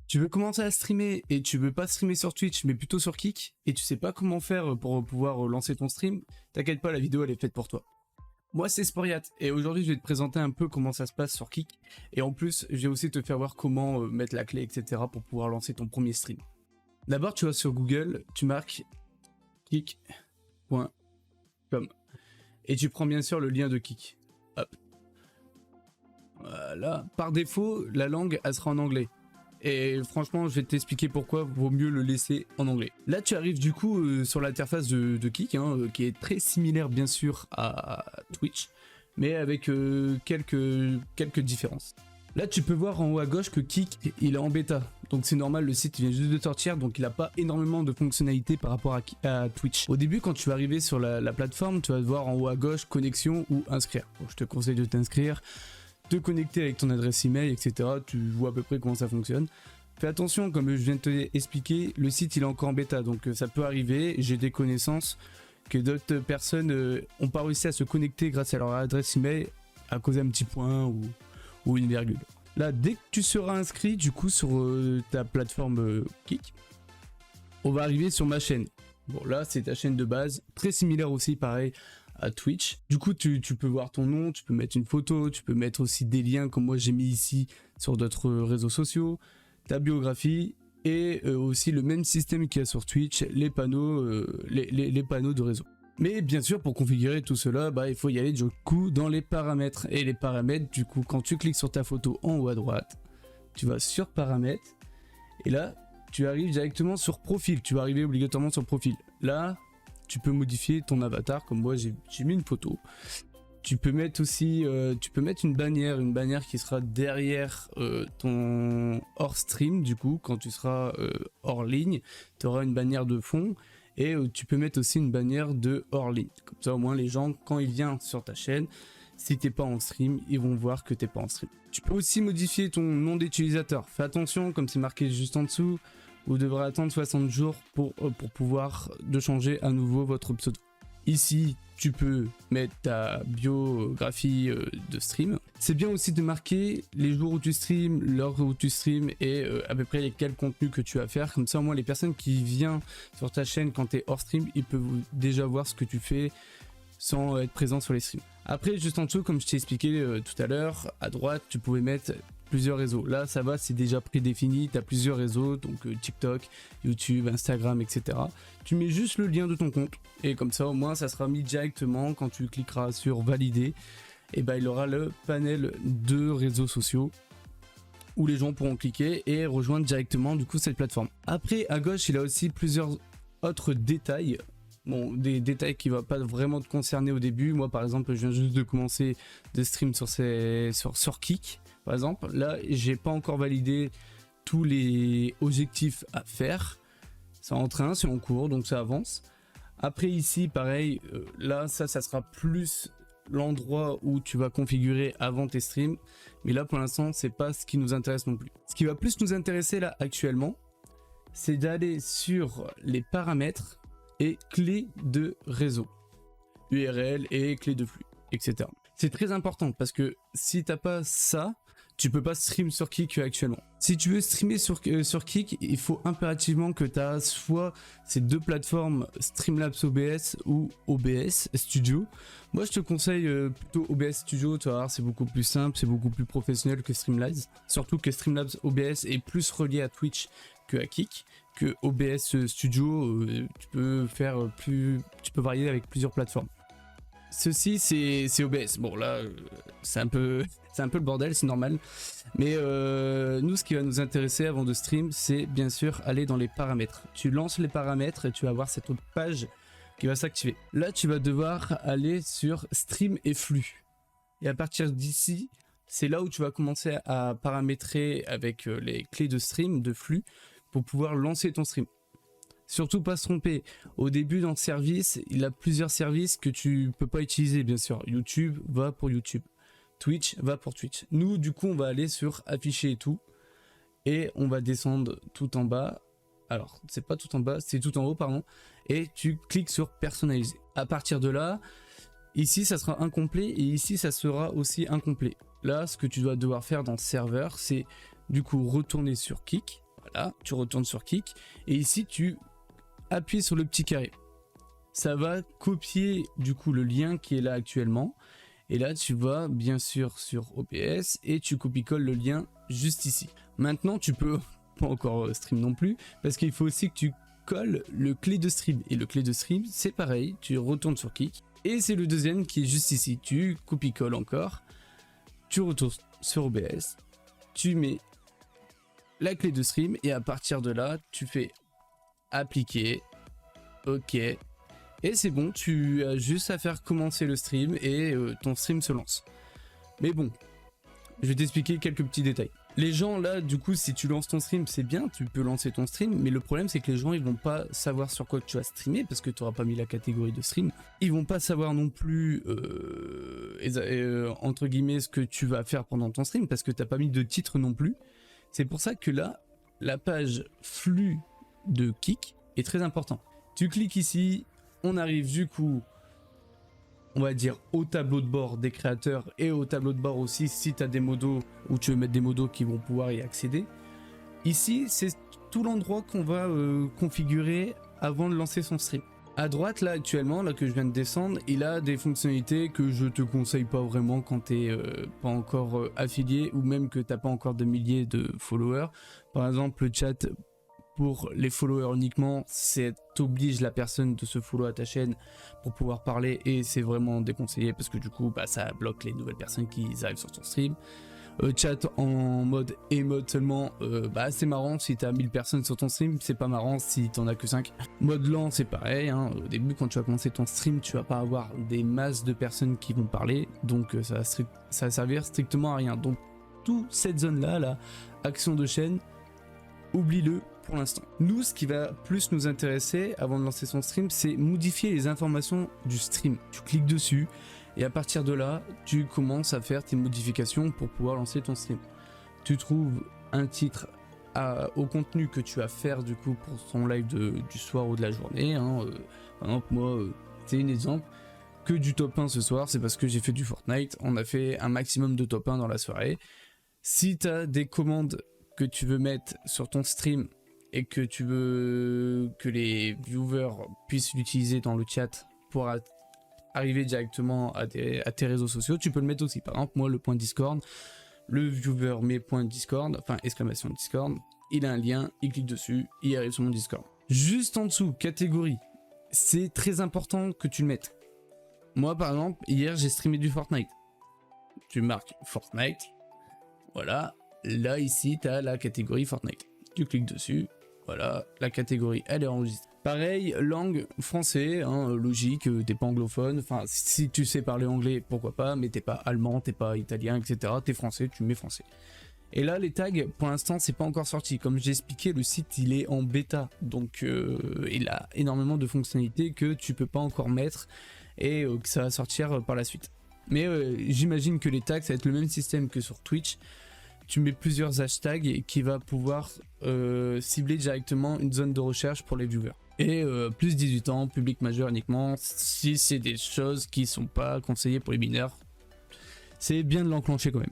Tu veux commencer à streamer et tu veux pas streamer sur Twitch mais plutôt sur Kick et tu sais pas comment faire pour pouvoir lancer ton stream, t'inquiète pas, la vidéo elle est faite pour toi. Moi c'est Sporiat et aujourd'hui je vais te présenter un peu comment ça se passe sur Kick et en plus je vais aussi te faire voir comment mettre la clé etc pour pouvoir lancer ton premier stream. D'abord tu vas sur Google, tu marques kick.com et tu prends bien sûr le lien de Kick. Hop. Voilà. Par défaut la langue elle sera en anglais. Et franchement, je vais t'expliquer pourquoi vaut mieux le laisser en anglais. Là, tu arrives du coup sur l'interface de Kick, qui est très similaire bien sûr à Twitch, mais avec quelques différences. Là, tu peux voir en haut à gauche que Kick, il est en bêta. Donc c'est normal, le site vient juste de sortir, donc il n'a pas énormément de fonctionnalités par rapport à Twitch. Au début, quand tu vas arriver sur la plateforme, tu vas voir en haut à gauche connexion ou inscrire. Donc, je te conseille de t'inscrire, te connecter avec ton adresse email, etc. Tu vois à peu près comment ça fonctionne. Fais attention, comme je viens de te l'expliquer, le site il est encore en bêta, donc ça peut arriver. J'ai des connaissances que d'autres personnes n'ont pas réussi à se connecter grâce à leur adresse email à cause d'un petit point ou une virgule. Là, dès que tu seras inscrit du coup sur ta plateforme Kick, on va arriver sur ma chaîne. Bon là c'est ta chaîne de base, très similaire aussi pareil à Twitch. Du coup tu peux voir ton nom, tu peux mettre une photo, tu peux mettre aussi des liens comme moi j'ai mis ici sur d'autres réseaux sociaux, ta biographie et aussi le même système qu'il y a sur Twitch, les panneaux, les panneaux de réseau. Mais bien sûr pour configurer tout cela, il faut y aller du coup dans les paramètres. Et les paramètres, du coup quand tu cliques sur ta photo en haut à droite, tu vas sur paramètres et là tu arrives directement sur profil, tu vas arriver obligatoirement sur profil. Là tu peux modifier ton avatar, comme moi j'ai mis une photo. Tu peux mettre aussi, une bannière qui sera derrière ton hors stream, du coup, quand tu seras hors ligne, tu auras une bannière de fond, et tu peux mettre aussi une bannière de hors ligne. Comme ça au moins les gens, quand ils viennent sur ta chaîne, si t'es pas en stream, ils vont voir que t'es pas en stream. Tu peux aussi modifier ton nom d'utilisateur. Fais attention, comme c'est marqué juste en dessous, vous devrez attendre 60 jours pour pouvoir de changer à nouveau votre pseudo. Ici, tu peux mettre ta biographie de stream. C'est bien aussi de marquer les jours où tu stream, l'heure où tu stream et à peu près quel contenu que tu vas faire. Comme ça, au moins, les personnes qui viennent sur ta chaîne quand tu es hors stream, ils peuvent déjà voir ce que tu fais sans être présent sur les streams. Après, juste en dessous, comme je t'ai expliqué tout à l'heure, à droite, tu pouvais mettre plusieurs réseaux. Là, ça va, c'est déjà prédéfini. Tu as plusieurs réseaux, donc TikTok, YouTube, Instagram, etc. Tu mets juste le lien de ton compte. Et comme ça, au moins, ça sera mis directement quand tu cliqueras sur valider. Et il aura le panel de réseaux sociaux où les gens pourront cliquer et rejoindre directement du coup cette plateforme. Après, à gauche, il a aussi plusieurs autres détails. Bon, des détails qui ne vont pas vraiment te concerner au début. Moi, par exemple, je viens juste de commencer de stream sur Kick. Par exemple, là, j'ai pas encore validé tous les objectifs à faire. C'est en train, c'est en cours, donc ça avance. Après ici, pareil, là, ça sera plus l'endroit où tu vas configurer avant tes streams. Mais là, pour l'instant, c'est pas ce qui nous intéresse non plus. Ce qui va plus nous intéresser là actuellement, c'est d'aller sur les paramètres et clés de réseau, URL et clés de flux, etc. C'est très important parce que si t'as pas ça, tu peux pas stream sur Kick actuellement. Si tu veux streamer sur Kick, il faut impérativement que tu as soit ces deux plateformes Streamlabs OBS ou OBS Studio. Moi je te conseille plutôt OBS Studio, tu vas voir, c'est beaucoup plus simple, c'est beaucoup plus professionnel que Streamlabs. Surtout que Streamlabs OBS est plus relié à Twitch que à Kick. Que OBS Studio, tu peux varier avec plusieurs plateformes. Ceci c'est OBS. Bon là c'est un peu le bordel, c'est normal. Mais nous ce qui va nous intéresser avant de stream, c'est bien sûr aller dans les paramètres. Tu lances les paramètres et tu vas voir cette autre page qui va s'activer. Là tu vas devoir aller sur stream et flux. Et à partir d'ici, c'est là où tu vas commencer à paramétrer avec les clés de stream, de flux, pour pouvoir lancer ton stream. Surtout pas se tromper, au début dans le service, il a plusieurs services que tu peux pas utiliser bien sûr. YouTube va pour YouTube, Twitch va pour Twitch. Nous du coup on va aller sur afficher et tout, et on va descendre tout en bas. Alors c'est pas tout en bas, c'est tout en haut pardon, et tu cliques sur personnaliser. À partir de là, ici ça sera incomplet et ici ça sera aussi incomplet. Là ce que tu dois devoir faire dans serveur, c'est du coup retourner sur Kick, Voilà, tu retournes sur Kik et ici tu appuies sur le petit carré. Ça va copier du coup le lien qui est là actuellement. Et là, tu vas bien sûr sur OBS et tu copies-colles le lien juste ici. Maintenant, tu peux pas encore stream non plus parce qu'il faut aussi que tu colles le clé de stream. Et le clé de stream, c'est pareil, tu retournes sur Kik. Et c'est le deuxième qui est juste ici. Tu copies-colles encore, tu retournes sur OBS, tu mets la clé de stream et à partir de là, tu fais appliquer, OK. Et c'est bon, tu as juste à faire commencer le stream et ton stream se lance. Mais bon, je vais t'expliquer quelques petits détails. Les gens là, du coup, si tu lances ton stream, c'est bien, tu peux lancer ton stream, mais le problème c'est que les gens ils vont pas savoir sur quoi tu vas streamer parce que tu n'auras pas mis la catégorie de stream. Ils vont pas savoir non plus, entre guillemets, ce que tu vas faire pendant ton stream parce que tu n'as pas mis de titre non plus. C'est pour ça que là, la page flux de Kik est très important. Tu cliques ici. On arrive du coup, on va dire, au tableau de bord des créateurs et au tableau de bord aussi si tu as des modos ou tu veux mettre des modos qui vont pouvoir y accéder. Ici, c'est tout l'endroit qu'on va configurer avant de lancer son stream. À droite, là actuellement, là que je viens de descendre, il a des fonctionnalités que je te conseille pas vraiment quand tu n'es pas encore affilié ou même que tu n'as pas encore de milliers de followers. Par exemple, le chat. Pour les followers uniquement, c'est t'oblige la personne de se follow à ta chaîne pour pouvoir parler et c'est vraiment déconseillé parce que du coup bah, ça bloque les nouvelles personnes qui arrivent sur ton stream. Chat en mode emote seulement, bah c'est marrant si t'as 1000 personnes sur ton stream, c'est pas marrant si t'en as que 5. Mode lent c'est pareil, hein. Au début quand tu vas commencer ton stream tu vas pas avoir des masses de personnes qui vont parler donc ça va servir strictement à rien. Donc toute cette zone là, la action de chaîne, oublie-le pour l'instant. Nous, ce qui va plus nous intéresser avant de lancer son stream, c'est modifier les informations du stream. Tu cliques dessus et à partir de là, tu commences à faire tes modifications pour pouvoir lancer ton stream. Tu trouves un titre au contenu que tu vas faire du coup pour ton live du soir ou de la journée. Hein. Par exemple, moi, c'est un exemple que du top 1 ce soir, c'est parce que j'ai fait du Fortnite. On a fait un maximum de top 1 dans la soirée. Si tu as des commandes que tu veux mettre sur ton stream et que tu veux que les viewers puissent l'utiliser dans le chat pour arriver directement à tes réseaux sociaux, tu peux le mettre aussi. Par exemple, moi, le point Discord, le viewer met point Discord, enfin exclamation Discord, il a un lien, il clique dessus, il arrive sur mon Discord. Juste en dessous, catégorie, c'est très important que tu le mettes. Moi, par exemple, hier, j'ai streamé du Fortnite. Tu marques Fortnite, voilà. Là, ici, tu as la catégorie Fortnite. Tu cliques dessus. Voilà, la catégorie, elle est enregistrée. Pareil, langue français, hein, logique, t'es pas anglophone. Enfin, si tu sais parler anglais, pourquoi pas, mais t'es pas allemand, t'es pas italien, etc. T'es français, tu mets français. Et là, les tags, pour l'instant, c'est pas encore sorti. Comme j'ai expliqué, le site, il est en bêta. Donc, il a énormément de fonctionnalités que tu peux pas encore mettre et que ça va sortir par la suite. Mais j'imagine que les tags, ça va être le même système que sur Twitch. Tu mets plusieurs hashtags qui va pouvoir cibler directement une zone de recherche pour les viewers. Et plus 18 ans, public majeur uniquement, si c'est des choses qui sont pas conseillées pour les mineurs, c'est bien de l'enclencher quand même.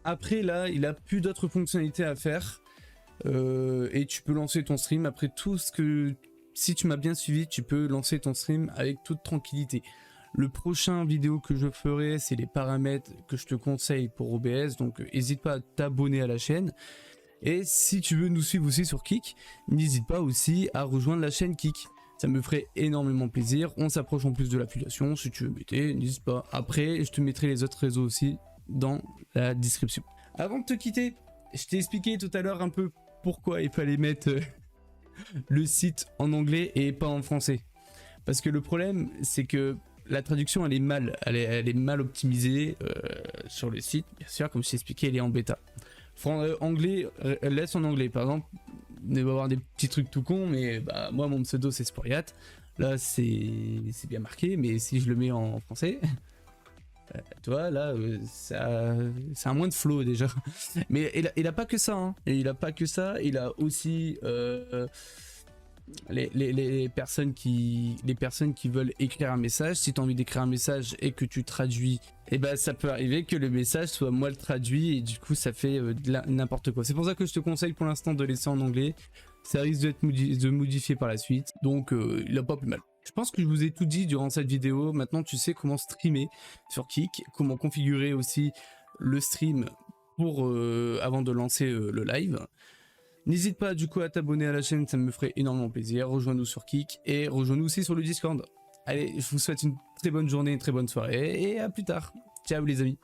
Après là, il a plus d'autres fonctionnalités à faire et tu peux lancer ton stream. Après tout ce que, si tu m'as bien suivi, tu peux lancer ton stream avec toute tranquillité. Le prochain vidéo que je ferai, c'est les paramètres que je te conseille pour OBS, donc n'hésite pas à t'abonner à la chaîne. Et si tu veux nous suivre aussi sur Kik, n'hésite pas aussi à rejoindre la chaîne Kik. Ça me ferait énormément plaisir. On s'approche en plus de l'affiliation, si tu veux mettre, n'hésite pas. Après, je te mettrai les autres réseaux aussi dans la description. Avant de te quitter, je t'ai expliqué tout à l'heure un peu pourquoi il fallait mettre le site en anglais et pas en français. Parce que le problème, c'est que la traduction elle est mal optimisée sur le site, bien sûr, comme je t'ai expliqué, elle est en bêta. Anglais, laisse en anglais, par exemple, il va y avoir des petits trucs tout cons, mais bah, moi mon pseudo c'est Sporiat, là c'est bien marqué, mais si je le mets en français, tu vois, là ça a moins de flow déjà. Mais il a pas que ça, hein. Et il a pas que ça, il a aussi les personnes qui veulent écrire un message. Si tu as envie d'écrire un message et que tu traduis, et ben ça peut arriver que le message soit mal traduit et du coup ça fait n'importe quoi. C'est pour ça que je te conseille pour l'instant de laisser en anglais. Ça risque d'être modifié par la suite, donc il a pas plus mal. Je pense que je vous ai tout dit durant cette vidéo. Maintenant tu sais comment streamer sur Kick, comment configurer aussi le stream pour avant de lancer le live. N'hésite pas du coup à t'abonner à la chaîne, ça me ferait énormément plaisir. Rejoins-nous sur Kick et rejoins-nous aussi sur le Discord. Allez, je vous souhaite une très bonne journée, une très bonne soirée et à plus tard. Ciao les amis.